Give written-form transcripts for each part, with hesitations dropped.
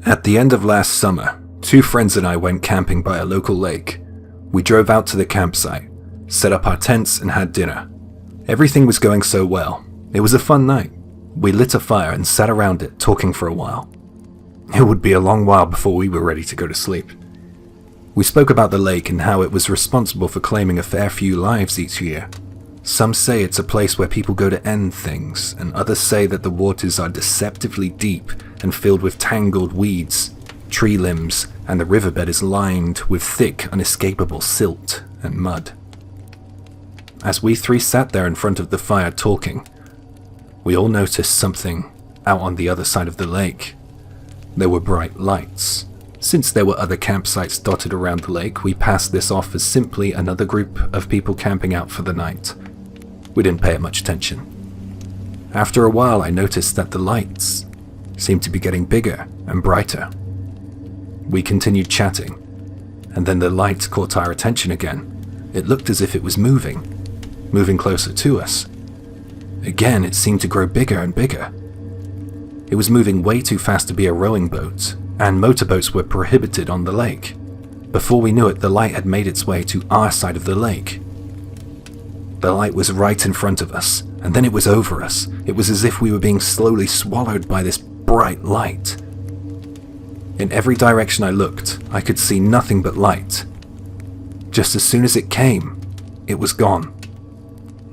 At the end of last summer, 2 friends and I went camping by a local lake. We drove out to the campsite, set up our tents and had dinner. Everything was going so well. It was a fun night. We lit a fire and sat around it talking for a while. It would be a long while before we were ready to go to sleep. We spoke about the lake and how it was responsible for claiming a fair few lives each year. Some say it's a place where people go to end things, and others say that the waters are deceptively deep and filled with tangled weeds, tree limbs, and the riverbed is lined with thick, unescapable silt and mud. As we 3 sat there in front of the fire talking, we all noticed something out on the other side of the lake. There were bright lights. Since there were other campsites dotted around the lake, we passed this off as simply another group of people camping out for the night. We didn't pay it much attention. After a while, I noticed that the lights seemed to be getting bigger and brighter. We continued chatting, and then the light caught our attention again. It looked as if it was moving closer to us. Again, it seemed to grow bigger and bigger. It was moving way too fast to be a rowing boat, and motorboats were prohibited on the lake. Before we knew it, the light had made its way to our side of the lake. The light was right in front of us, and then it was over us. It was as if we were being slowly swallowed by this bright light. In every direction I looked, I could see nothing but light. Just as soon as it came, it was gone.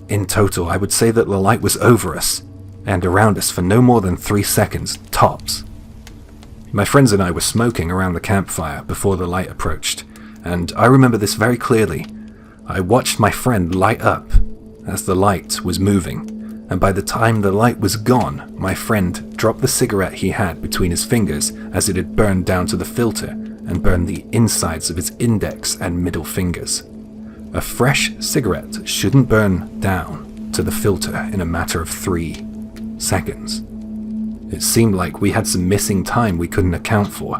In total, I would say that the light was over us and around us for no more than 3 seconds, tops. My friends and I were smoking around the campfire before the light approached, and I remember this very clearly. I watched my friend light up as the light was moving, and by the time the light was gone, my friend dropped the cigarette he had between his fingers as it had burned down to the filter and burned the insides of his index and middle fingers. A fresh cigarette shouldn't burn down to the filter in a matter of 3 seconds. It seemed like we had some missing time we couldn't account for.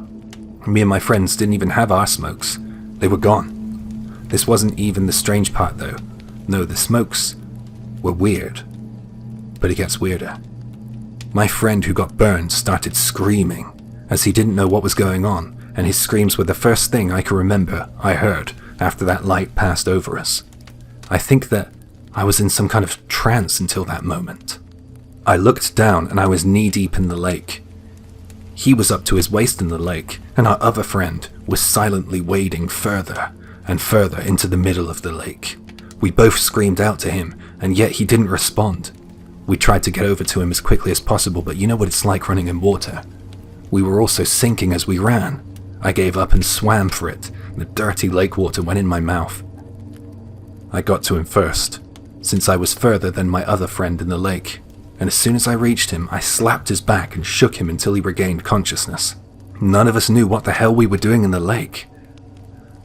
Me and my friends didn't even have our smokes. They were gone. This wasn't even the strange part though. No, the smokes were weird. But it gets weirder. My friend who got burned started screaming as he didn't know what was going on, and his screams were the first thing I can remember I heard after that light passed over us. I think that I was in some kind of trance until that moment. I looked down and I was knee-deep in the lake. He was up to his waist in the lake, and our other friend was silently wading further and further into the middle of the lake. We both screamed out to him, and yet he didn't respond. We tried to get over to him as quickly as possible, but you know what it's like running in water. We were also sinking as we ran. I gave up and swam for it. The dirty lake water went in my mouth. I got to him first, since I was further than my other friend in the lake, and as soon as I reached him, I slapped his back and shook him until he regained consciousness. None of us knew what the hell we were doing in the lake.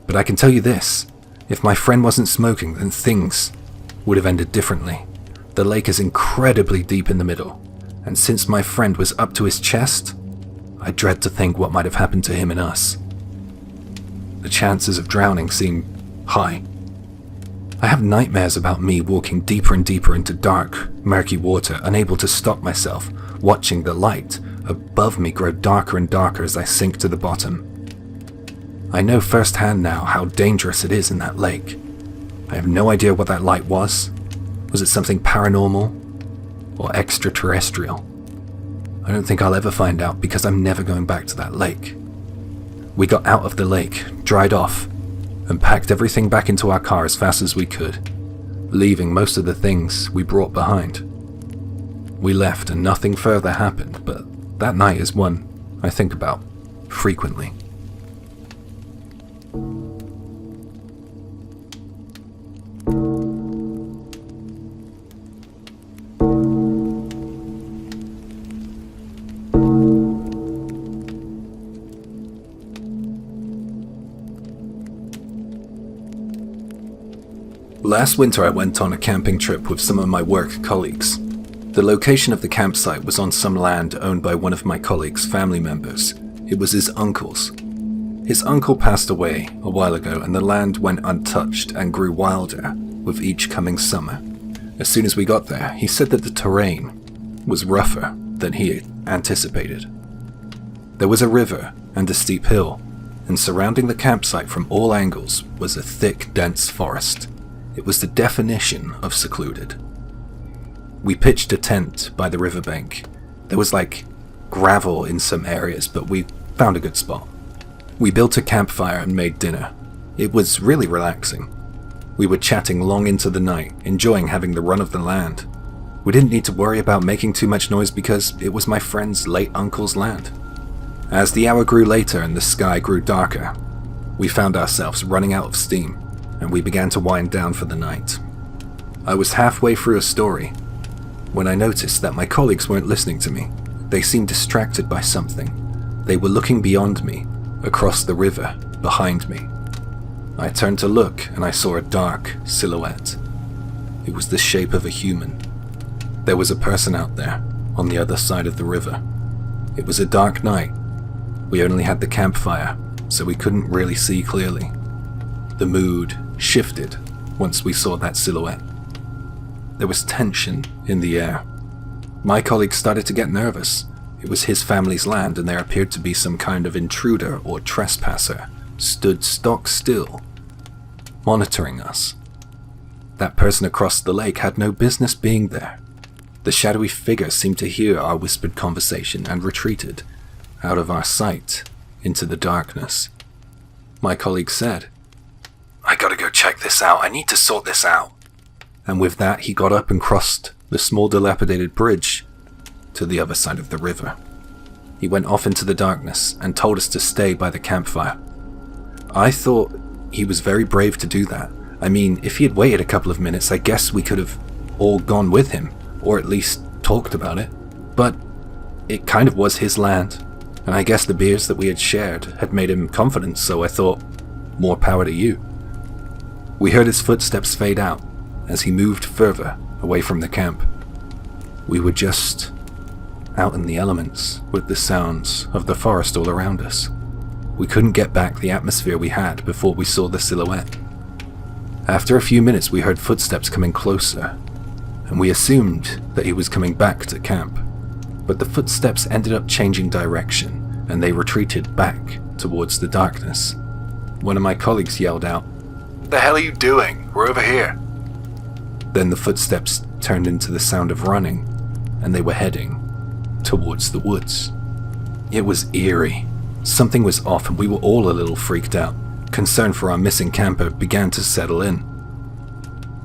But I can tell you this, if my friend wasn't smoking, then things would have ended differently. The lake is incredibly deep in the middle, and since my friend was up to his chest, I dread to think what might have happened to him and us. The chances of drowning seem high. I have nightmares about me walking deeper and deeper into dark, murky water, unable to stop myself, watching the light above me grow darker and darker as I sink to the bottom. I know firsthand now how dangerous it is in that lake. I have no idea what that light was. Was it something paranormal or extraterrestrial? I don't think I'll ever find out because I'm never going back to that lake. We got out of the lake, dried off, and packed everything back into our car as fast as we could, leaving most of the things we brought behind. We left and nothing further happened, but that night is one I think about frequently. Last winter I went on a camping trip with some of my work colleagues. The location of the campsite was on some land owned by one of my colleagues' family members. It was his uncle's. His uncle passed away a while ago and the land went untouched and grew wilder with each coming summer. As soon as we got there, he said that the terrain was rougher than he had anticipated. There was a river and a steep hill, and surrounding the campsite from all angles was a thick, dense forest. It was the definition of secluded. We pitched a tent by the riverbank. There was gravel in some areas, but we found a good spot. We built a campfire and made dinner. It was really relaxing. We were chatting long into the night, enjoying having the run of the land. We didn't need to worry about making too much noise because it was my friend's late uncle's land. As the hour grew later and the sky grew darker, we found ourselves running out of steam, and we began to wind down for the night. I was halfway through a story when I noticed that my colleagues weren't listening to me. They seemed distracted by something. They were looking beyond me, across the river, behind me. I turned to look and I saw a dark silhouette. It was the shape of a human. There was a person out there, on the other side of the river. It was a dark night. We only had the campfire, so we couldn't really see clearly. The mood shifted once we saw that silhouette. There was tension in the air. My colleague started to get nervous. It was his family's land, and there appeared to be some kind of intruder or trespasser stood stock still, monitoring us. That person across the lake had no business being there. The shadowy figure seemed to hear our whispered conversation and retreated, out of our sight, into the darkness. My colleague said, "I gotta go check this out. I need to sort this out." And with that, he got up and crossed the small dilapidated bridge to the other side of the river. He went off into the darkness and told us to stay by the campfire. I thought he was very brave to do that. I mean, if he had waited a couple of minutes, I guess we could have all gone with him, or at least talked about it. But it kind of was his land, and I guess the beers that we had shared had made him confident, so I thought, more power to you. We heard his footsteps fade out as he moved further away from the camp. We were just out in the elements with the sounds of the forest all around us. We couldn't get back the atmosphere we had before we saw the silhouette. After a few minutes, we heard footsteps coming closer, and we assumed that he was coming back to camp. But the footsteps ended up changing direction, and they retreated back towards the darkness. One of my colleagues yelled out, "What the hell are you doing? We're over here." Then the footsteps turned into the sound of running, and they were heading towards the woods. It was eerie. Something was off, and we were all a little freaked out. Concern for our missing camper began to settle in.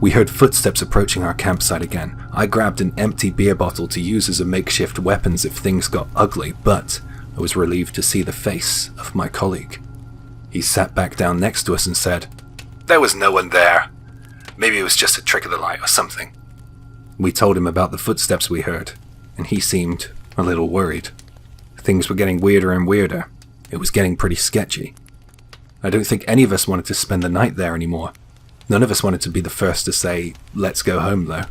We heard footsteps approaching our campsite again. I grabbed an empty beer bottle to use as a makeshift weapon if things got ugly, but I was relieved to see the face of my colleague. He sat back down next to us and said, "There was no one there. Maybe it was just a trick of the light or something." We told him about the footsteps we heard, and he seemed a little worried. Things were getting weirder and weirder. It was getting pretty sketchy. I don't think any of us wanted to spend the night there anymore. None of us wanted to be the first to say, "Let's go home," though.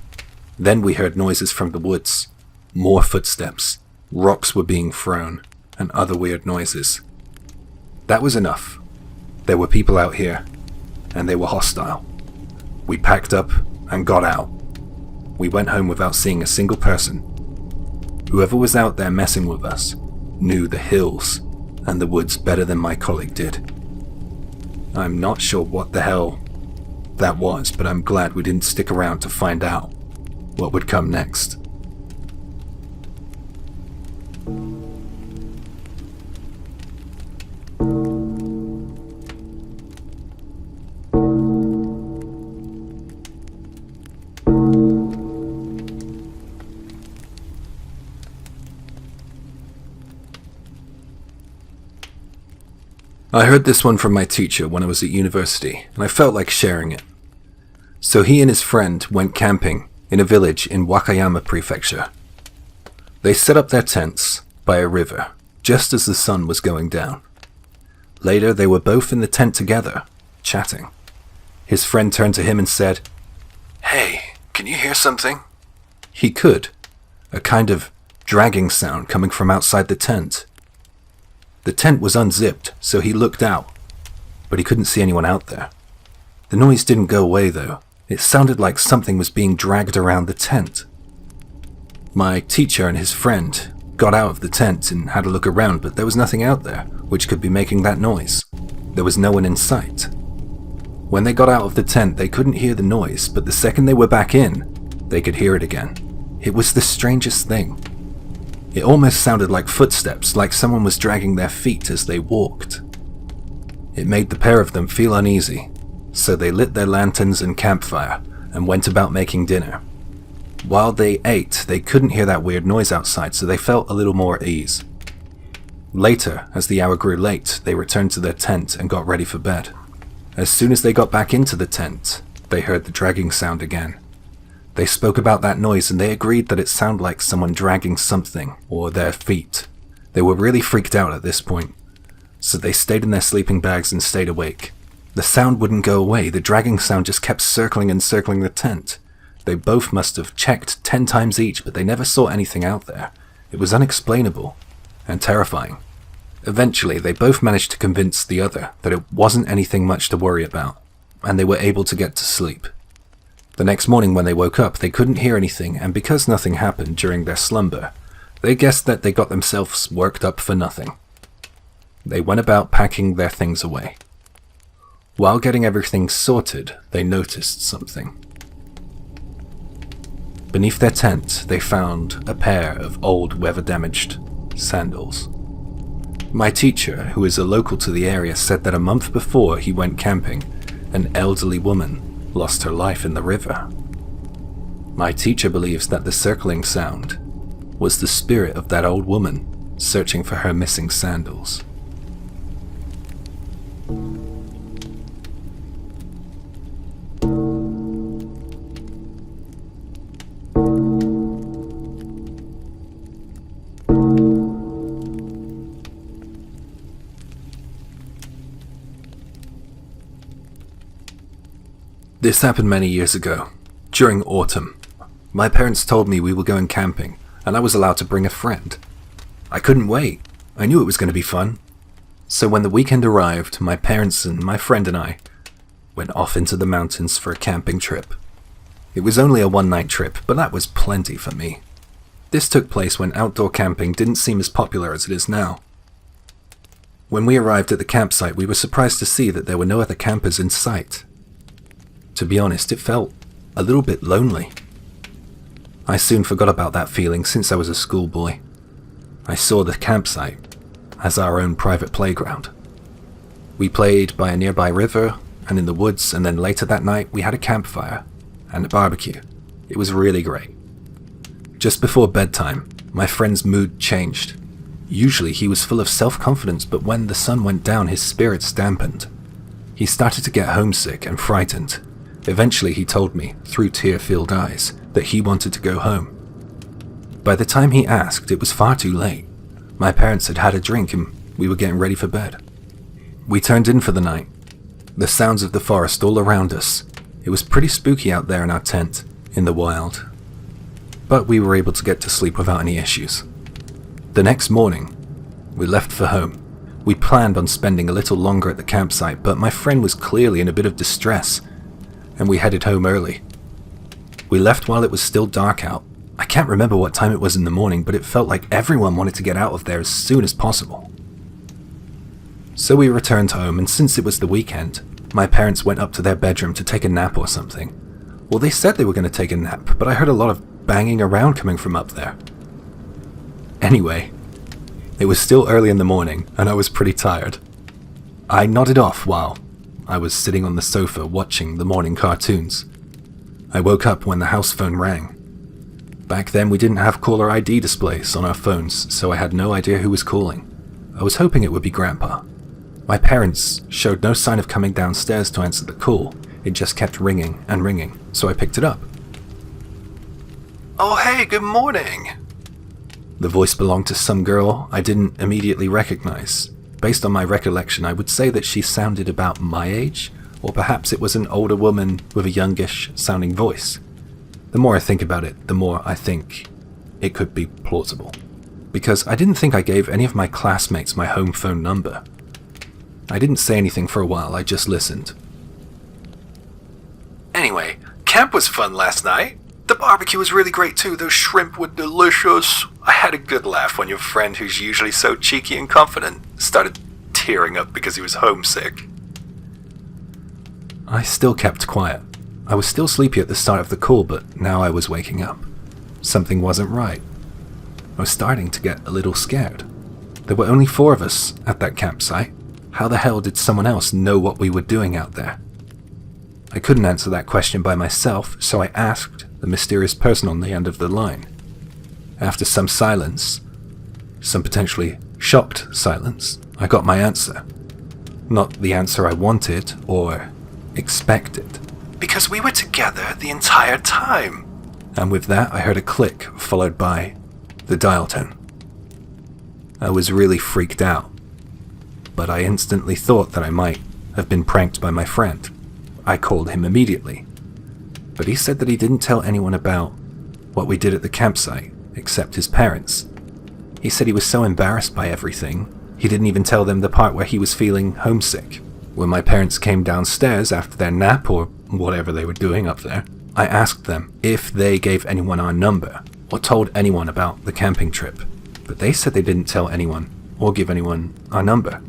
Then we heard noises from the woods. More footsteps. Rocks were being thrown, and other weird noises. That was enough. There were people out here, and they were hostile. We packed up and got out. We went home without seeing a single person. Whoever was out there messing with us knew the hills and the woods better than my colleague did. I'm not sure what the hell that was, but I'm glad we didn't stick around to find out what would come next. I heard this one from my teacher when I was at university, and I felt like sharing it. So he and his friend went camping in a village in Wakayama Prefecture. They set up their tents by a river, just as the sun was going down. Later, they were both in the tent together, chatting. His friend turned to him and said, "Hey, can you hear something?" He could, a kind of dragging sound coming from outside the tent. The tent was unzipped, so he looked out, but he couldn't see anyone out there. The noise didn't go away, though. It sounded like something was being dragged around the tent. My teacher and his friend got out of the tent and had a look around, but there was nothing out there which could be making that noise. There was no one in sight. When they got out of the tent, they couldn't hear the noise, but the second they were back in, they could hear it again. It was the strangest thing. It almost sounded like footsteps, like someone was dragging their feet as they walked. It made the pair of them feel uneasy, so they lit their lanterns and campfire and went about making dinner. While they ate, they couldn't hear that weird noise outside, so they felt a little more at ease. Later, as the hour grew late, they returned to their tent and got ready for bed. As soon as they got back into the tent, they heard the dragging sound again. They spoke about that noise and they agreed that it sounded like someone dragging something, or their feet. They were really freaked out at this point, so they stayed in their sleeping bags and stayed awake. The sound wouldn't go away, the dragging sound just kept circling and circling the tent. They both must have checked 10 times each, but they never saw anything out there. It was unexplainable and terrifying. Eventually, they both managed to convince the other that it wasn't anything much to worry about, and they were able to get to sleep. The next morning when they woke up, they couldn't hear anything, and because nothing happened during their slumber, they guessed that they got themselves worked up for nothing. They went about packing their things away. While getting everything sorted, they noticed something. Beneath their tent, they found a pair of old, weather-damaged sandals. My teacher, who is a local to the area, said that a month before he went camping, an elderly woman lost her life in the river. My teacher believes that the circling sound was the spirit of that old woman searching for her missing sandals. This happened many years ago, during autumn. My parents told me we were going camping, and I was allowed to bring a friend. I couldn't wait. I knew it was going to be fun. So when the weekend arrived, my parents and my friend and I went off into the mountains for a camping trip. It was only a one-night trip, but that was plenty for me. This took place when outdoor camping didn't seem as popular as it is now. When we arrived at the campsite, we were surprised to see that there were no other campers in sight. To be honest, it felt a little bit lonely. I soon forgot about that feeling since I was a schoolboy. I saw the campsite as our own private playground. We played by a nearby river and in the woods, and then later that night we had a campfire and a barbecue. It was really great. Just before bedtime, my friend's mood changed. Usually he was full of self-confidence, but when the sun went down, his spirits dampened. He started to get homesick and frightened. Eventually he told me, through tear-filled eyes, that he wanted to go home. By the time he asked, it was far too late. My parents had had a drink and we were getting ready for bed. We turned in for the night. The sounds of the forest all around us. It was pretty spooky out there in our tent, in the wild. But we were able to get to sleep without any issues. The next morning, we left for home. We planned on spending a little longer at the campsite, but my friend was clearly in a bit of distress, and we headed home early. We left while it was still dark out. I can't remember what time it was in the morning, but it felt like everyone wanted to get out of there as soon as possible. So we returned home, and since it was the weekend, my parents went up to their bedroom to take a nap or something. Well, they said they were going to take a nap, but I heard a lot of banging around coming from up there. Anyway, it was still early in the morning, and I was pretty tired. I nodded off while I was sitting on the sofa watching the morning cartoons. I woke up when the house phone rang. Back then we didn't have caller ID displays on our phones, so I had no idea who was calling. I was hoping it would be Grandpa. My parents showed no sign of coming downstairs to answer the call. It just kept ringing and ringing, so I picked it up. "Oh hey, good morning!" The voice belonged to some girl I didn't immediately recognize. Based on my recollection, I would say that she sounded about my age, or perhaps it was an older woman with a youngish sounding voice. The more I think about it, the more I think it could be plausible. Because I didn't think I gave any of my classmates my home phone number. I didn't say anything for a while, I just listened. "Anyway, camp was fun last night. The barbecue was really great too. Those shrimp were delicious. I had a good laugh when your friend, who's usually so cheeky and confident, started tearing up because he was homesick. I still kept quiet. I was still sleepy at the start of the call, but now I was waking up. Something wasn't right. I was starting to get a little scared. There were only 4 of us at that campsite. How the hell did someone else know what we were doing out there? I couldn't answer that question by myself, so I asked the mysterious person on the end of the line. After some silence, some potentially shocked silence, I got my answer. Not the answer I wanted or expected. Because we were together the entire time. And with that, I heard a click, followed by the dial tone. I was really freaked out, but I instantly thought that I might have been pranked by my friend. I called him immediately, but he said that he didn't tell anyone about what we did at the campsite, except his parents. He said he was so embarrassed by everything, he didn't even tell them the part where he was feeling homesick. When my parents came downstairs after their nap or whatever they were doing up there, I asked them if they gave anyone our number or told anyone about the camping trip, but they said they didn't tell anyone or give anyone our number.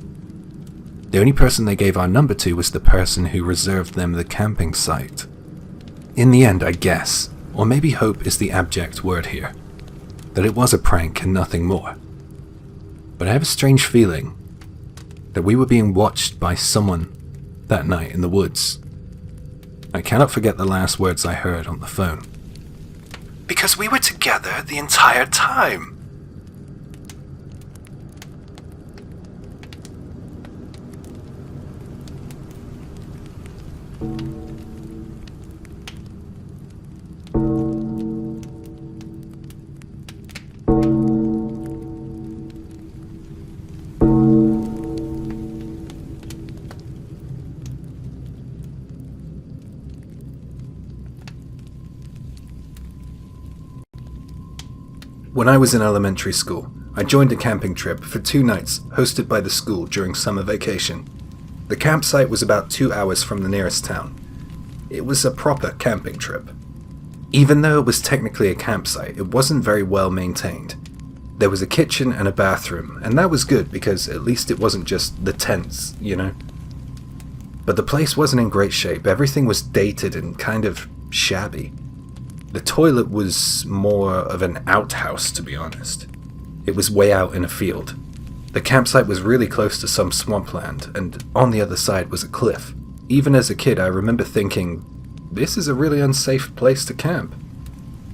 The only person they gave our number to was the person who reserved them the camping site. In the end, I guess, or maybe hope is the abject word here, that it was a prank and nothing more. But I have a strange feeling that we were being watched by someone that night in the woods. I cannot forget the last words I heard on the phone. Because we were together the entire time. When I was in elementary school, I joined a camping trip for 2 nights hosted by the school during summer vacation. The campsite was about 2 hours from the nearest town. It was a proper camping trip. Even though it was technically a campsite, it wasn't very well maintained. There was a kitchen and a bathroom, and that was good because at least it wasn't just the tents, you know? But the place wasn't in great shape. Everything was dated and kind of shabby. The toilet was more of an outhouse, to be honest. It was way out in a field. The campsite was really close to some swampland, and on the other side was a cliff. Even as a kid, I remember thinking, this is a really unsafe place to camp.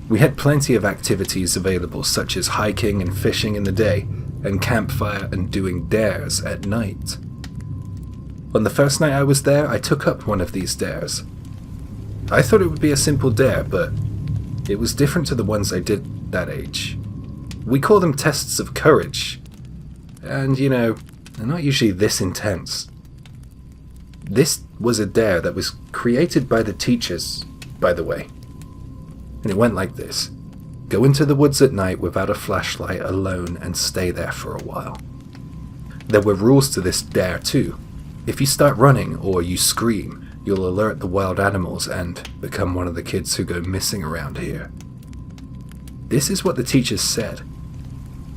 We had plenty of activities available, such as hiking and fishing in the day, and campfire and doing dares at night. On the first night I was there, I took up one of these dares. I thought it would be a simple dare, but it was different to the ones I did that age. We call them tests of courage. And, you know, they're not usually this intense. This was a dare that was created by the teachers, by the way. And it went like this. Go into the woods at night without a flashlight alone and stay there for a while. There were rules to this dare too. If you start running or you scream, you'll alert the wild animals and become one of the kids who go missing around here. This is what the teachers said.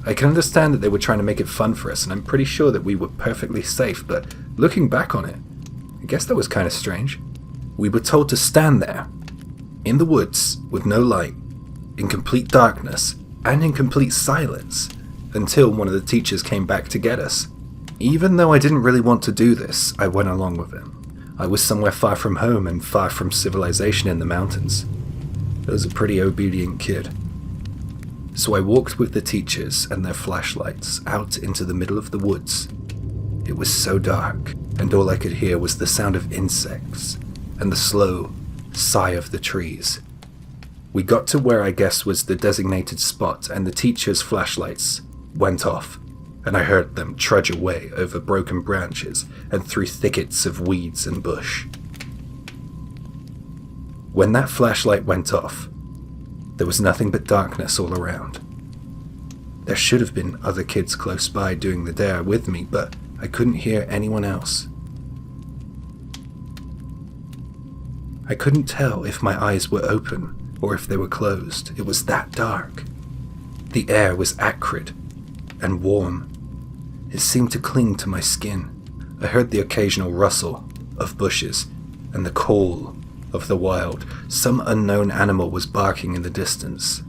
I can understand that they were trying to make it fun for us, and I'm pretty sure that we were perfectly safe, but looking back on it, I guess that was kind of strange. We were told to stand there, in the woods, with no light, in complete darkness, and in complete silence, until one of the teachers came back to get us. Even though I didn't really want to do this, I went along with him. I was somewhere far from home and far from civilization in the mountains. I was a pretty obedient kid. So I walked with the teachers and their flashlights out into the middle of the woods. It was so dark, and all I could hear was the sound of insects and the slow sigh of the trees. We got to where I guess was the designated spot, and the teachers' flashlights went off, and I heard them trudge away over broken branches and through thickets of weeds and bush. When that flashlight went off, there was nothing but darkness all around. There should have been other kids close by doing the dare with me, but I couldn't hear anyone else. I couldn't tell if my eyes were open or if they were closed. It was that dark. The air was acrid and warm. It seemed to cling to my skin. I heard the occasional rustle of bushes and the call of the wild. Some unknown animal was barking in the distance.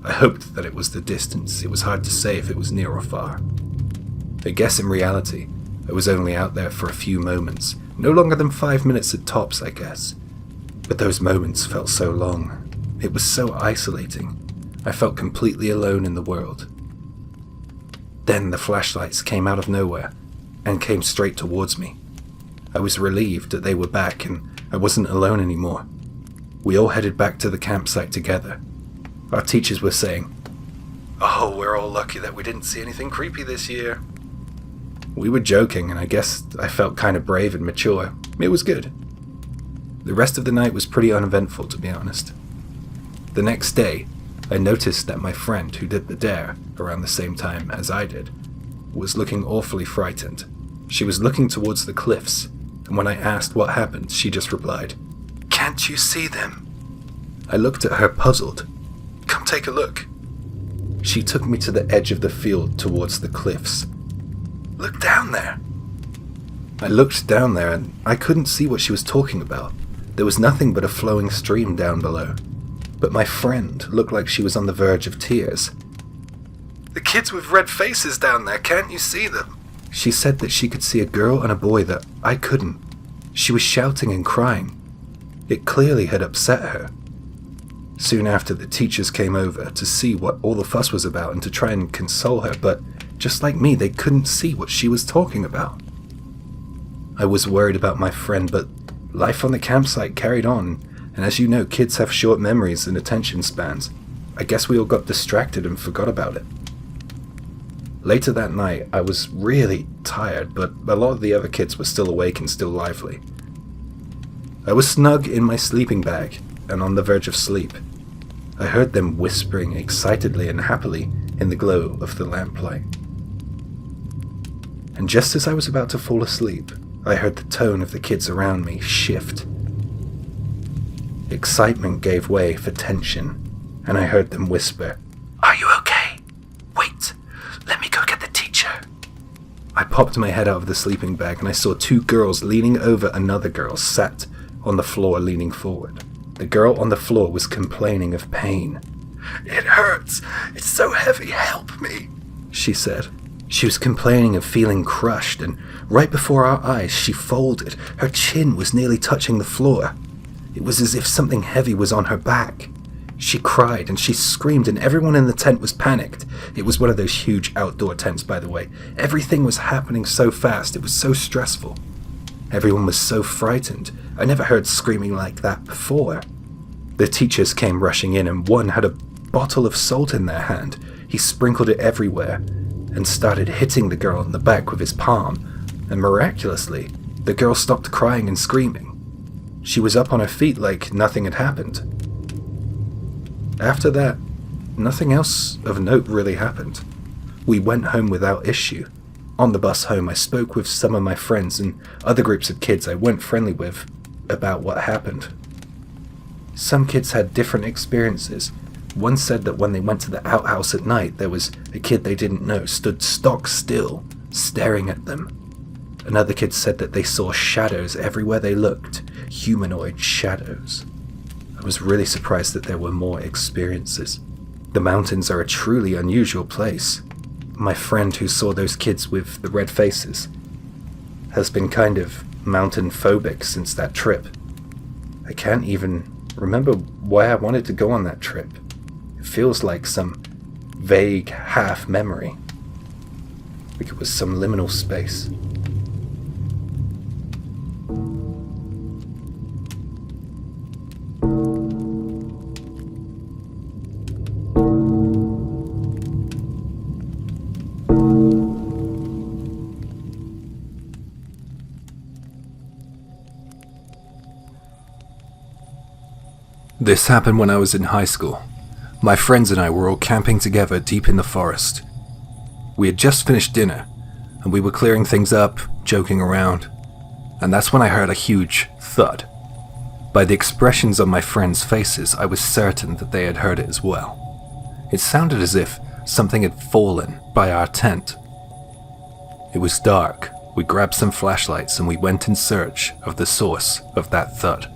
I hoped that it was the distance. It was hard to say if it was near or far. I guess in reality, I was only out there for a few moments. No longer than 5 minutes at tops, I guess. But those moments felt so long. It was so isolating. I felt completely alone in the world. Then the flashlights came out of nowhere and came straight towards me. I was relieved that they were back and I wasn't alone anymore. We all headed back to the campsite together. Our teachers were saying, "Oh, we're all lucky that we didn't see anything creepy this year." We were joking, and I guess I felt kind of brave and mature. It was good. The rest of the night was pretty uneventful, to be honest. The next day, I noticed that my friend who did the dare around the same time as I did was looking awfully frightened. She was looking towards the cliffs, and when I asked what happened, she just replied, "Can't you see them?" I looked at her puzzled. "Come take a look." She took me to the edge of the field towards the cliffs. "Look down there." I looked down there and I couldn't see what she was talking about. There was nothing but a flowing stream down below. But my friend looked like she was on the verge of tears. "The kids with red faces down there, can't you see them?" She said that she could see a girl and a boy that I couldn't. She was shouting and crying. It clearly had upset her. Soon after, the teachers came over to see what all the fuss was about and to try and console her, but just like me, they couldn't see what she was talking about. I was worried about my friend, but life on the campsite carried on, and as you know, kids have short memories and attention spans. I guess we all got distracted and forgot about it. Later that night, I was really tired, but a lot of the other kids were still awake and still lively. I was snug in my sleeping bag and on the verge of sleep. I heard them whispering excitedly and happily in the glow of the lamplight. And just as I was about to fall asleep, I heard the tone of the kids around me shift. Excitement gave way for tension, and I heard them whisper, "Are you okay? Wait, let me go get the teacher." I popped my head out of the sleeping bag and I saw two girls leaning over another girl sat on the floor leaning forward. The girl on the floor was complaining of pain. "It hurts. It's so heavy. Help me," she said. She was complaining of feeling crushed, and right before our eyes she folded. Her chin was nearly touching the floor. It was as if something heavy was on her back. She cried and she screamed, and everyone in the tent was panicked. It was one of those huge outdoor tents, by the way. Everything was happening so fast, it was so stressful. Everyone was so frightened. I never heard screaming like that before. The teachers came rushing in, and one had a bottle of salt in their hand. He sprinkled it everywhere and started hitting the girl in the back with his palm, and miraculously, the girl stopped crying and screaming. She was up on her feet like nothing had happened. After that, nothing else of note really happened. We went home without issue. On the bus home, I spoke with some of my friends and other groups of kids I weren't friendly with about what happened. Some kids had different experiences. One said that when they went to the outhouse at night, there was a kid they didn't know stood stock still, staring at them. Another kid said that they saw shadows everywhere they looked, humanoid shadows. I was really surprised that there were more experiences. The mountains are a truly unusual place. My friend who saw those kids with the red faces has been kind of mountain phobic since that trip. I can't even remember why I wanted to go on that trip. It feels like some vague half memory. Like it was some liminal space. This happened when I was in high school. My friends and I were all camping together deep in the forest. We had just finished dinner, and we were clearing things up, joking around, and that's when I heard a huge thud. By the expressions on my friends' faces, I was certain that they had heard it as well. It sounded as if something had fallen by our tent. It was dark. We grabbed some flashlights and we went in search of the source of that thud.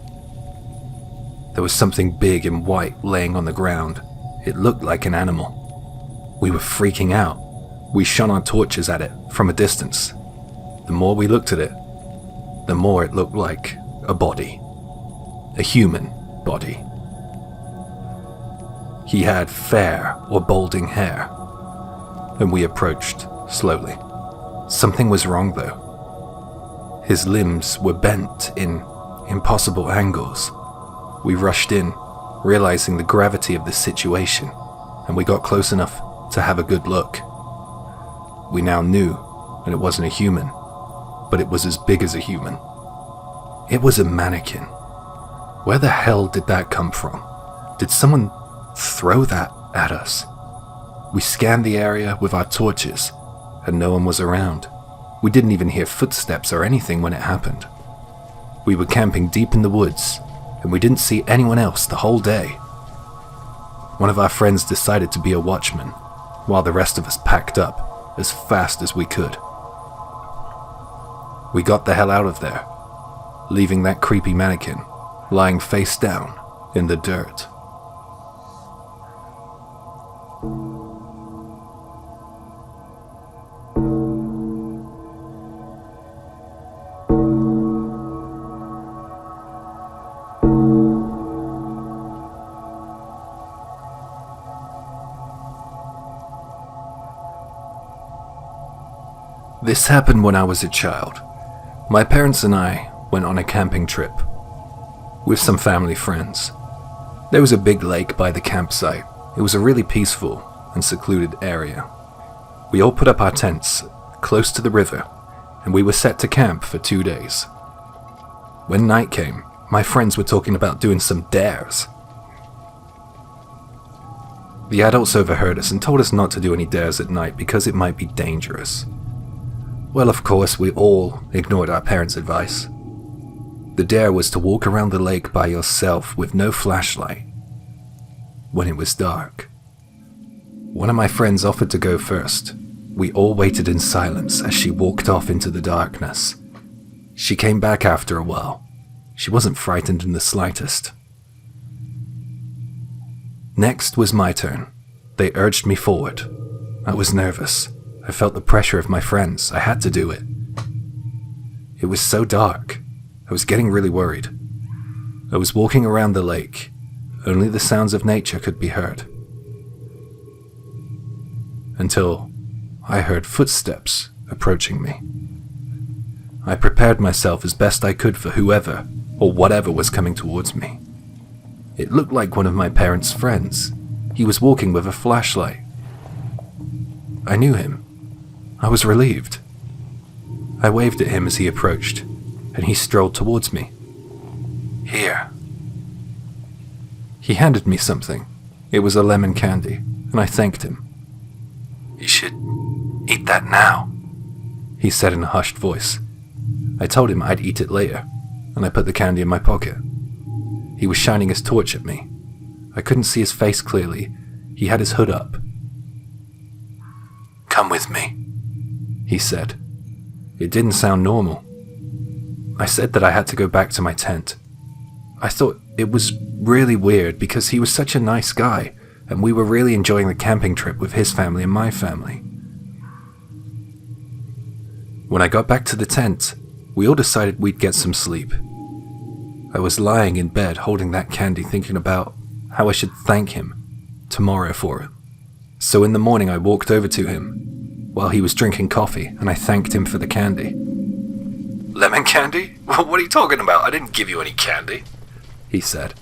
There was something big and white laying on the ground. It looked like an animal. We were freaking out. We shone our torches at it from a distance. The more we looked at it, the more it looked like a body. A human body. He had fair or balding hair, and we approached slowly. Something was wrong though. His limbs were bent in impossible angles. We rushed in, realizing the gravity of the situation, and we got close enough to have a good look. We now knew that it wasn't a human, but it was as big as a human. It was a mannequin. Where the hell did that come from? Did someone throw that at us? We scanned the area with our torches, and no one was around. We didn't even hear footsteps or anything when it happened. We were camping deep in the woods, and we didn't see anyone else the whole day. One of our friends decided to be a watchman, while the rest of us packed up as fast as we could. We got the hell out of there, leaving that creepy mannequin lying face down in the dirt. This happened when I was a child. My parents and I went on a camping trip with some family friends. There was a big lake by the campsite. It was a really peaceful and secluded area. We all put up our tents close to the river, and we were set to camp for 2 days. When night came, my friends were talking about doing some dares. The adults overheard us and told us not to do any dares at night because it might be dangerous. Well, of course, we all ignored our parents' advice. The dare was to walk around the lake by yourself with no flashlight when it was dark. One of my friends offered to go first. We all waited in silence as she walked off into the darkness. She came back after a while. She wasn't frightened in the slightest. Next was my turn. They urged me forward. I was nervous. I felt the pressure of my friends. I had to do it. It was so dark. I was getting really worried. I was walking around the lake. Only the sounds of nature could be heard. Until I heard footsteps approaching me. I prepared myself as best I could for whoever or whatever was coming towards me. It looked like one of my parents' friends. He was walking with a flashlight. I knew him. I was relieved. I waved at him as he approached, and he strolled towards me. Here. He handed me something. It was a lemon candy, and I thanked him. You should eat that now, he said in a hushed voice. I told him I'd eat it later, and I put the candy in my pocket. He was shining his torch at me. I couldn't see his face clearly. He had his hood up. Come with me, he said. It didn't sound normal. I said that I had to go back to my tent. I thought it was really weird because he was such a nice guy, and we were really enjoying the camping trip with his family and my family. When I got back to the tent, we all decided we'd get some sleep. I was lying in bed holding that candy thinking about how I should thank him tomorrow for it. So in the morning I walked over to him while he was drinking coffee and I thanked him for the candy. Lemon candy? What are you talking about? I didn't give you any candy, he said.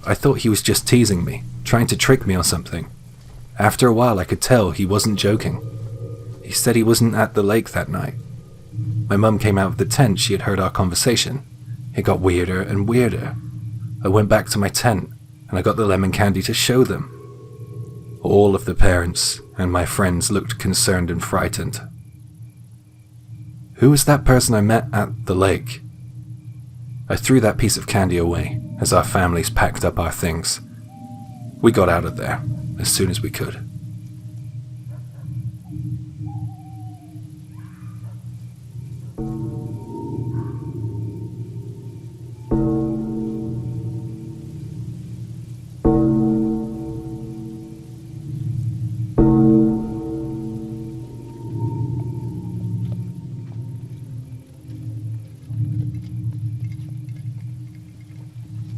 I thought he was just teasing me, trying to trick me or something. After a while I could tell he wasn't joking. He said he wasn't at the lake that night. My mum came out of the tent. She had heard our conversation. It got weirder and weirder. I went back to my tent and I got the lemon candy to show them. All of the parents and my friends looked concerned and frightened. Who was that person I met at the lake? I threw that piece of candy away as our families packed up our things. We got out of there as soon as we could.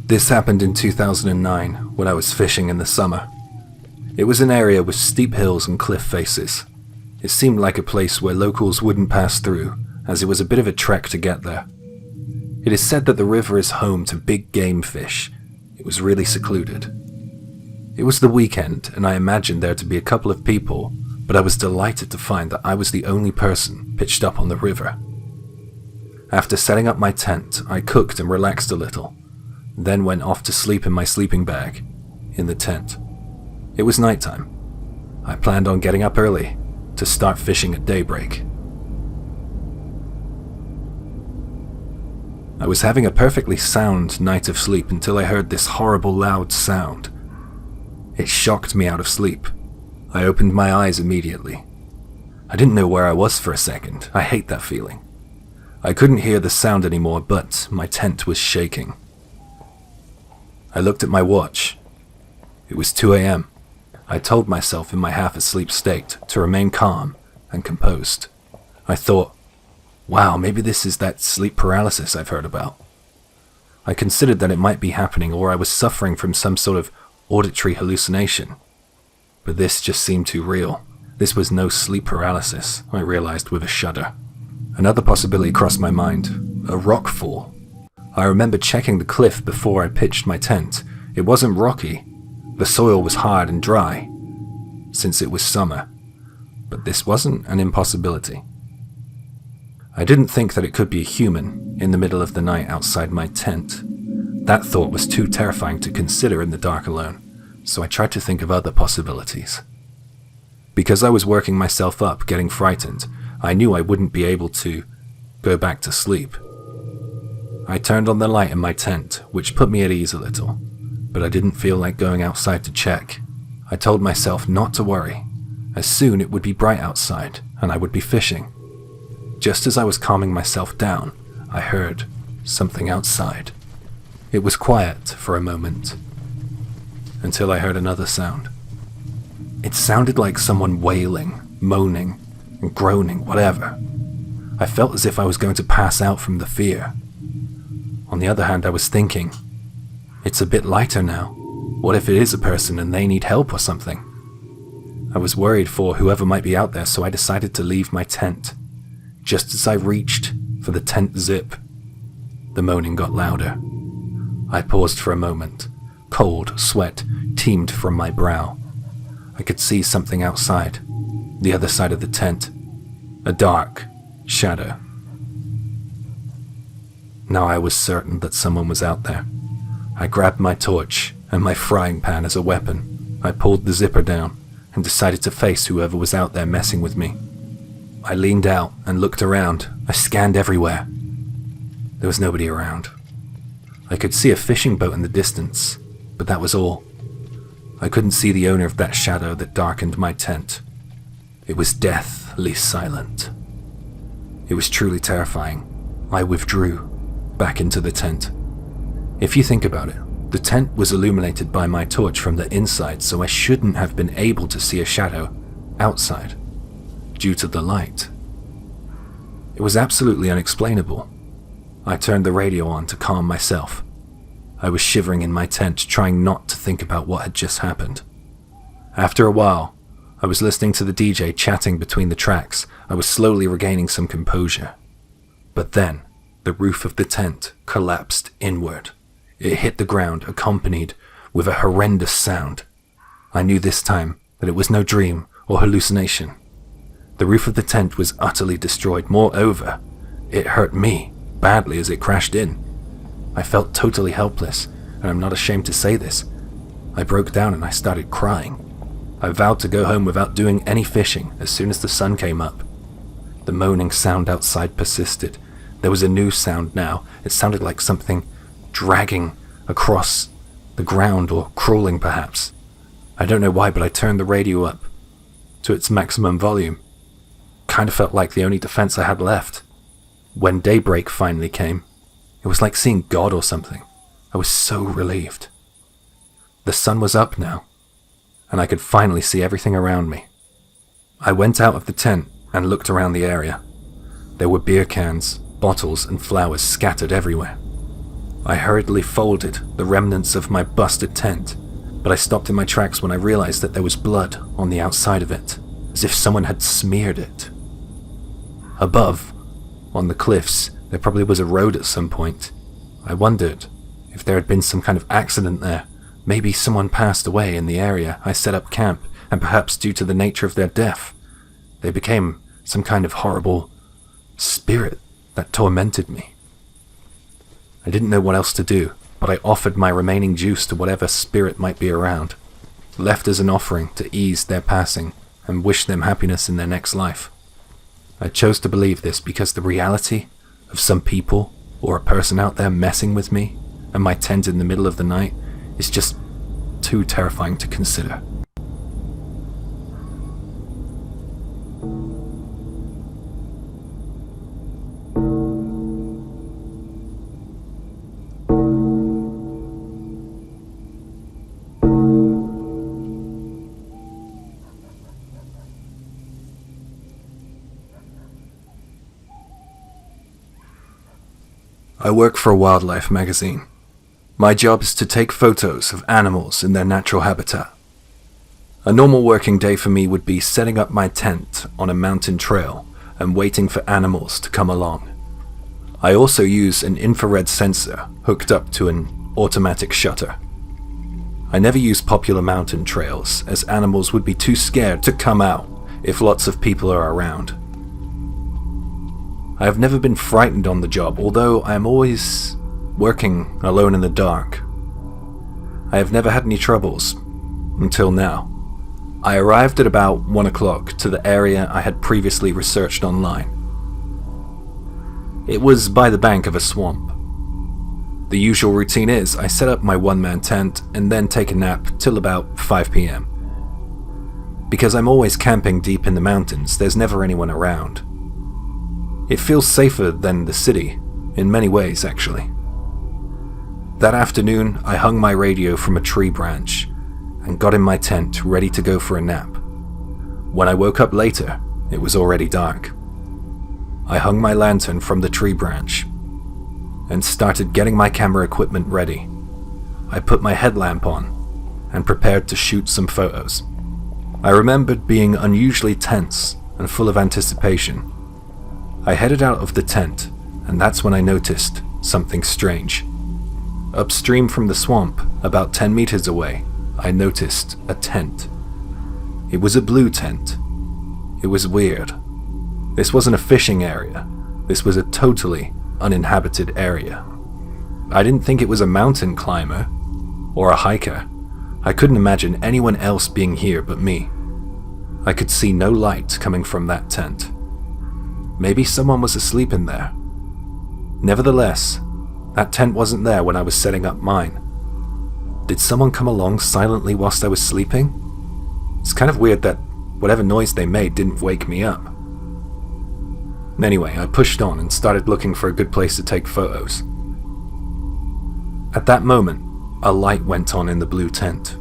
This happened in 2009 when I was fishing in the summer. It was an area with steep hills and cliff faces. It seemed like a place where locals wouldn't pass through, as it was a bit of a trek to get there. It is said that the river is home to big game fish. It was really secluded. It was the weekend, and I imagined there to be a couple of people, but I was delighted to find that I was the only person pitched up on the river. After setting up my tent, I cooked and relaxed a little, then went off to sleep in my sleeping bag, in the tent. It was nighttime. I planned on getting up early to start fishing at daybreak. I was having a perfectly sound night of sleep until I heard this horrible loud sound. It shocked me out of sleep. I opened my eyes immediately. I didn't know where I was for a second. I hate that feeling. I couldn't hear the sound anymore, but my tent was shaking. I looked at my watch. It was 2 a.m. I told myself in my half-asleep state to remain calm and composed. I thought, wow, maybe this is that sleep paralysis I've heard about. I considered that it might be happening, or I was suffering from some sort of auditory hallucination. But this just seemed too real. This was no sleep paralysis, I realized with a shudder. Another possibility crossed my mind, a rock fall. I remember checking the cliff before I pitched my tent. It wasn't rocky. The soil was hard and dry, since it was summer. But this wasn't an impossibility. I didn't think that it could be a human in the middle of the night outside my tent. That thought was too terrifying to consider in the dark alone, so I tried to think of other possibilities. Because I was working myself up, getting frightened, I knew I wouldn't be able to go back to sleep. I turned on the light in my tent, which put me at ease a little, but I didn't feel like going outside to check. I told myself not to worry, as soon it would be bright outside and I would be fishing. Just as I was calming myself down, I heard something outside. It was quiet for a moment, until I heard another sound. It sounded like someone wailing, moaning, and groaning, whatever. I felt as if I was going to pass out from the fear. On the other hand, I was thinking, it's a bit lighter now. What if it is a person and they need help or something? I was worried for whoever might be out there, so I decided to leave my tent. Just as I reached for the tent zip, the moaning got louder. I paused for a moment. Cold sweat teemed from my brow. I could see something outside, the other side of the tent, a dark shadow. Now I was certain that someone was out there. I grabbed my torch and my frying pan as a weapon. I pulled the zipper down and decided to face whoever was out there messing with me. I leaned out and looked around. I scanned everywhere. There was nobody around. I could see a fishing boat in the distance, but that was all. I couldn't see the owner of that shadow that darkened my tent. It was deathly silent. It was truly terrifying. I withdrew back into the tent. If you think about it, the tent was illuminated by my torch from the inside, so I shouldn't have been able to see a shadow outside due to the light. It was absolutely unexplainable. I turned the radio on to calm myself. I was shivering in my tent, trying not to think about what had just happened. After a while, I was listening to the DJ chatting between the tracks. I was slowly regaining some composure. But then, the roof of the tent collapsed inward. It hit the ground, accompanied with a horrendous sound. I knew this time that it was no dream or hallucination. The roof of the tent was utterly destroyed. Moreover, it hurt me badly as it crashed in. I felt totally helpless, and I'm not ashamed to say this. I broke down and I started crying. I vowed to go home without doing any fishing as soon as the sun came up. The moaning sound outside persisted, There was a new sound now. It sounded like something dragging across the ground, or crawling perhaps. I don't know why, but I turned the radio up to its maximum volume. Kind of felt like the only defense I had left. When daybreak finally came, it was like seeing God or something. I was so relieved. The sun was up now, and I could finally see everything around me. I went out of the tent and looked around the area. There were beer cans, bottles, and flowers scattered everywhere. I hurriedly folded the remnants of my busted tent, but I stopped in my tracks when I realized that there was blood on the outside of it, as if someone had smeared it. Above, on the cliffs, there probably was a road at some point. I wondered if there had been some kind of accident there. Maybe someone passed away in the area I set up camp, and perhaps due to the nature of their death, they became some kind of horrible spirit that tormented me. I didn't know what else to do, but I offered my remaining juice to whatever spirit might be around, left as an offering to ease their passing and wish them happiness in their next life. I chose to believe this because the reality of some people or a person out there messing with me and my tent in the middle of the night is just too terrifying to consider. I work for a wildlife magazine. My job is to take photos of animals in their natural habitat. A normal working day for me would be setting up my tent on a mountain trail and waiting for animals to come along. I also use an infrared sensor hooked up to an automatic shutter. I never use popular mountain trails, as animals would be too scared to come out if lots of people are around. I have never been frightened on the job, although I am always working alone in the dark. I have never had any troubles, until now. I arrived at about 1 o'clock to the area I had previously researched online. It was by the bank of a swamp. The usual routine is I set up my one-man tent and then take a nap till about 5 p.m. Because I'm always camping deep in the mountains, there's never anyone around. It feels safer than the city, in many ways actually. That afternoon, I hung my radio from a tree branch and got in my tent ready to go for a nap. When I woke up later, it was already dark. I hung my lantern from the tree branch and started getting my camera equipment ready. I put my headlamp on and prepared to shoot some photos. I remembered being unusually tense and full of anticipation. I headed out of the tent, and that's when I noticed something strange. Upstream from the swamp, about 10 meters away, I noticed a tent. It was a blue tent. It was weird. This wasn't a fishing area. This was a totally uninhabited area. I didn't think it was a mountain climber or a hiker. I couldn't imagine anyone else being here but me. I could see no light coming from that tent. Maybe someone was asleep in there. Nevertheless, that tent wasn't there when I was setting up mine. Did someone come along silently whilst I was sleeping? It's kind of weird that whatever noise they made didn't wake me up. Anyway, I pushed on and started looking for a good place to take photos. At that moment, a light went on in the blue tent,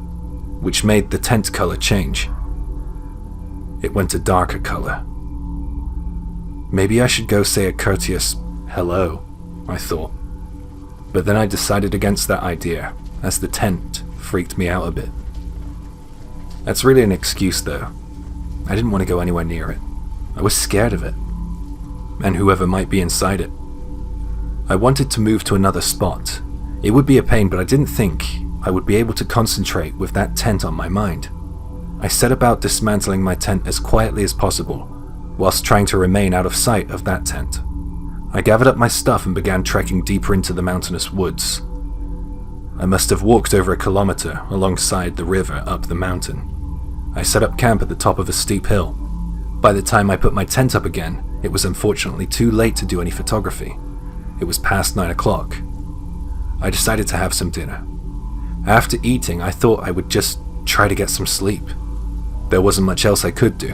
which made the tent color change. It went a darker color. Maybe I should go say a courteous hello, I thought. But then I decided against that idea, as the tent freaked me out a bit. That's really an excuse though. I didn't want to go anywhere near it. I was scared of it, and whoever might be inside it. I wanted to move to another spot. It would be a pain, but I didn't think I would be able to concentrate with that tent on my mind. I set about dismantling my tent as quietly as possible, whilst trying to remain out of sight of that tent. I gathered up my stuff and began trekking deeper into the mountainous woods. I must have walked over 1 kilometer alongside the river up the mountain. I set up camp at the top of a steep hill. By the time I put my tent up again, it was unfortunately too late to do any photography. It was past 9 o'clock. I decided to have some dinner. After eating, I thought I would just try to get some sleep. There wasn't much else I could do.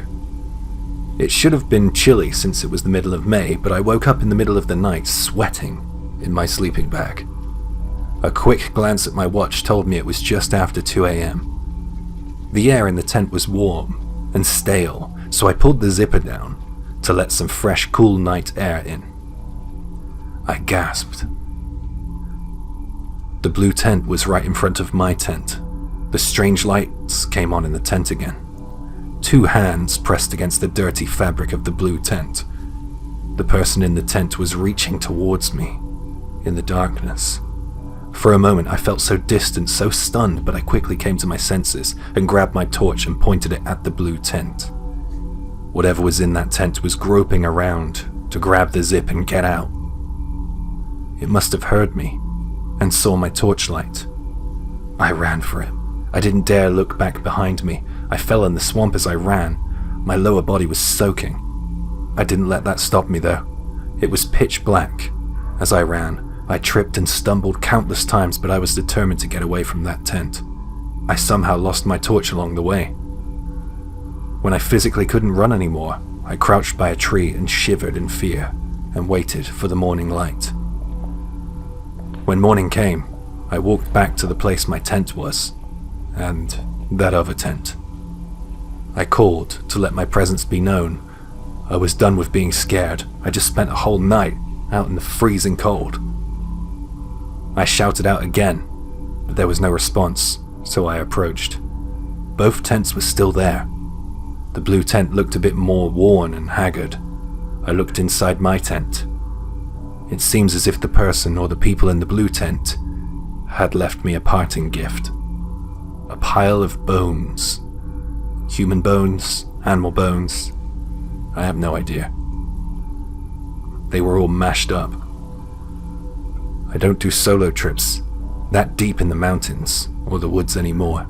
It should have been chilly since it was the middle of May, but I woke up in the middle of the night sweating in my sleeping bag. A quick glance at my watch told me it was just after 2 a.m. The air in the tent was warm and stale, so I pulled the zipper down to let some fresh, cool night air in. I gasped. The blue tent was right in front of my tent. The strange lights came on in the tent again. 2 hands pressed against the dirty fabric of the blue tent. The person in the tent was reaching towards me in the darkness. For a moment I felt so distant, so stunned, but I quickly came to my senses and grabbed my torch and pointed it at the blue tent. Whatever was in that tent was groping around to grab the zip and get out. It must have heard me and saw my torchlight. I ran for it. I didn't dare look back behind me. I fell in the swamp as I ran. My lower body was soaking. I didn't let that stop me though. It was pitch black. As I ran, I tripped and stumbled countless times, but I was determined to get away from that tent. I somehow lost my torch along the way. When I physically couldn't run anymore, I crouched by a tree and shivered in fear and waited for the morning light. When morning came, I walked back to the place my tent was, and that other tent. I called to let my presence be known. I was done with being scared. I just spent a whole night out in the freezing cold. I shouted out again, but there was no response, so I approached. Both tents were still there. The blue tent looked a bit more worn and haggard. I looked inside my tent. It seems as if the person or the people in the blue tent had left me a parting gift. A pile of bones. Human bones, animal bones. I have no idea. They were all mashed up. I don't do solo trips that deep in the mountains or the woods anymore.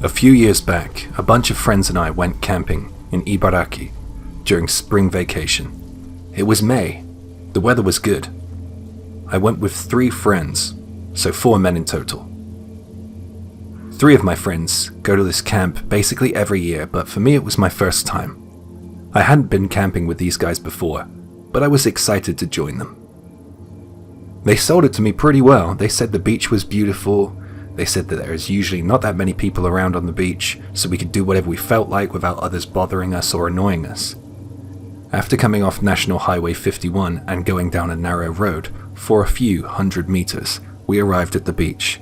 A few years back, a bunch of friends and I went camping in Ibaraki during spring vacation. It was May. The weather was good. I went with 3 friends, so 4 men in total. 3 of my friends go to this camp basically every year, but for me it was my first time. I hadn't been camping with these guys before, but I was excited to join them. They sold it to me pretty well. They said the beach was beautiful. They said that there is usually not that many people around on the beach, so we could do whatever we felt like without others bothering us or annoying us. After coming off National Highway 51 and going down a narrow road for a few hundred meters, we arrived at the beach.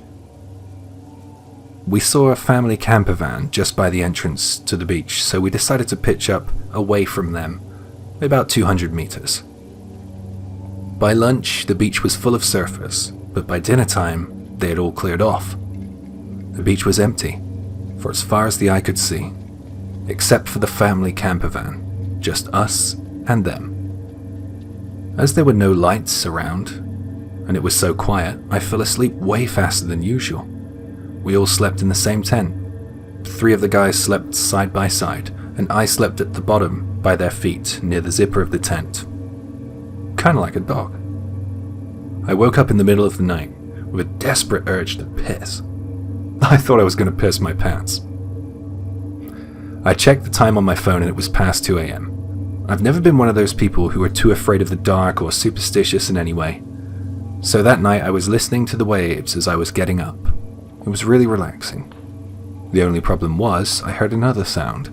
We saw a family camper van just by the entrance to the beach, so we decided to pitch up away from them, about 200 meters. By lunch, the beach was full of surfers, but by dinner time, they had all cleared off. The beach was empty, for as far as the eye could see, except for the family camper van, just us and them. As there were no lights around, and it was so quiet, I fell asleep way faster than usual. We all slept in the same tent. 3 of the guys slept side by side, and I slept at the bottom by their feet near the zipper of the tent. Kinda like a dog. I woke up in the middle of the night with a desperate urge to piss. I thought I was going to piss my pants. I checked the time on my phone and it was past 2 a.m. I've never been one of those people who are too afraid of the dark or superstitious in any way. So that night I was listening to the waves as I was getting up. It was really relaxing. The only problem was I heard another sound.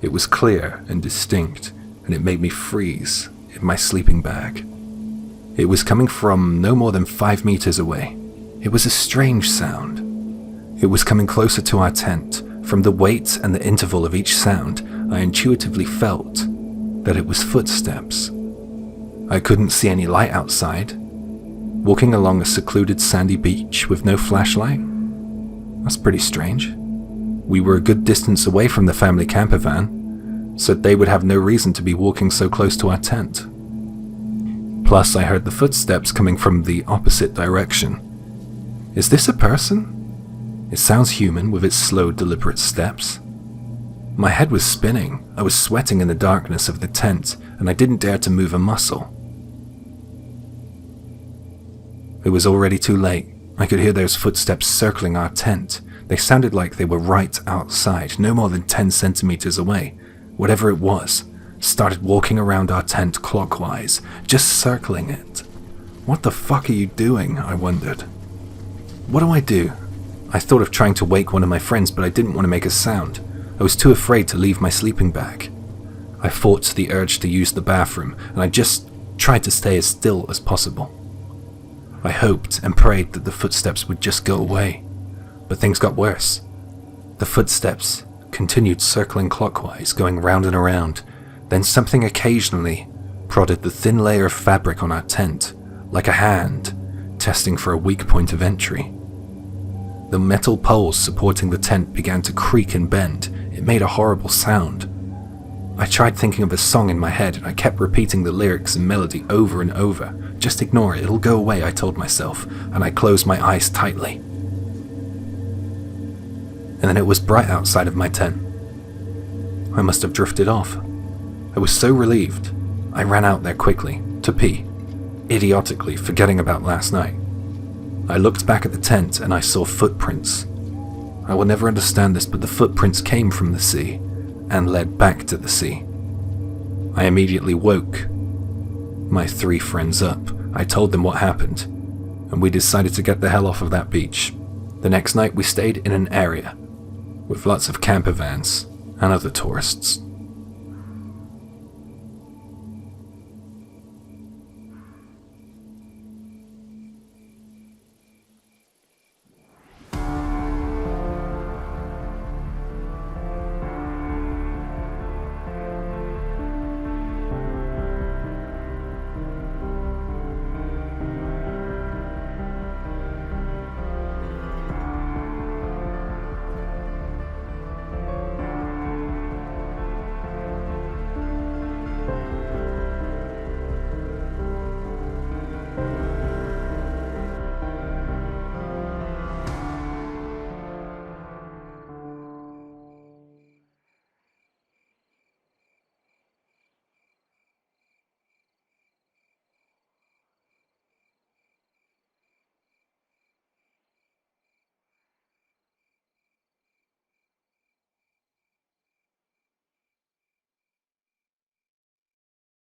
It was clear and distinct, and it made me freeze in my sleeping bag. It was coming from no more than 5 meters away. It was a strange sound. It was coming closer to our tent. From the weight and the interval of each sound, I intuitively felt that it was footsteps. I couldn't see any light outside. Walking along a secluded sandy beach with no flashlight? That's pretty strange. We were a good distance away from the family camper van, so they would have no reason to be walking so close to our tent. Plus, I heard the footsteps coming from the opposite direction. Is this a person? It sounds human with its slow, deliberate steps. My head was spinning. I was sweating in the darkness of the tent, and I didn't dare to move a muscle. It was already too late. I could hear those footsteps circling our tent. They sounded like they were right outside, no more than 10 centimeters away. Whatever it was, started walking around our tent clockwise, just circling it. What the fuck are you doing? I wondered. What do I do? I thought of trying to wake one of my friends, but I didn't want to make a sound. I was too afraid to leave my sleeping bag. I fought the urge to use the bathroom, and I just tried to stay as still as possible. I hoped and prayed that the footsteps would just go away, but things got worse. The footsteps continued circling clockwise, going round and around. Then something occasionally prodded the thin layer of fabric on our tent, like a hand testing for a weak point of entry. The metal poles supporting the tent began to creak and bend. It made a horrible sound. I tried thinking of a song in my head, and I kept repeating the lyrics and melody over and over. Just ignore it, it'll go away, I told myself, and I closed my eyes tightly. And then it was bright outside of my tent. I must have drifted off. I was so relieved. I ran out there quickly, to pee, idiotically forgetting about last night. I looked back at the tent and I saw footprints. I will never understand this, but the footprints came from the sea and led back to the sea. I immediately woke my 3 friends up. I told them what happened, and we decided to get the hell off of that beach. The next night we stayed in an area with lots of camper vans and other tourists.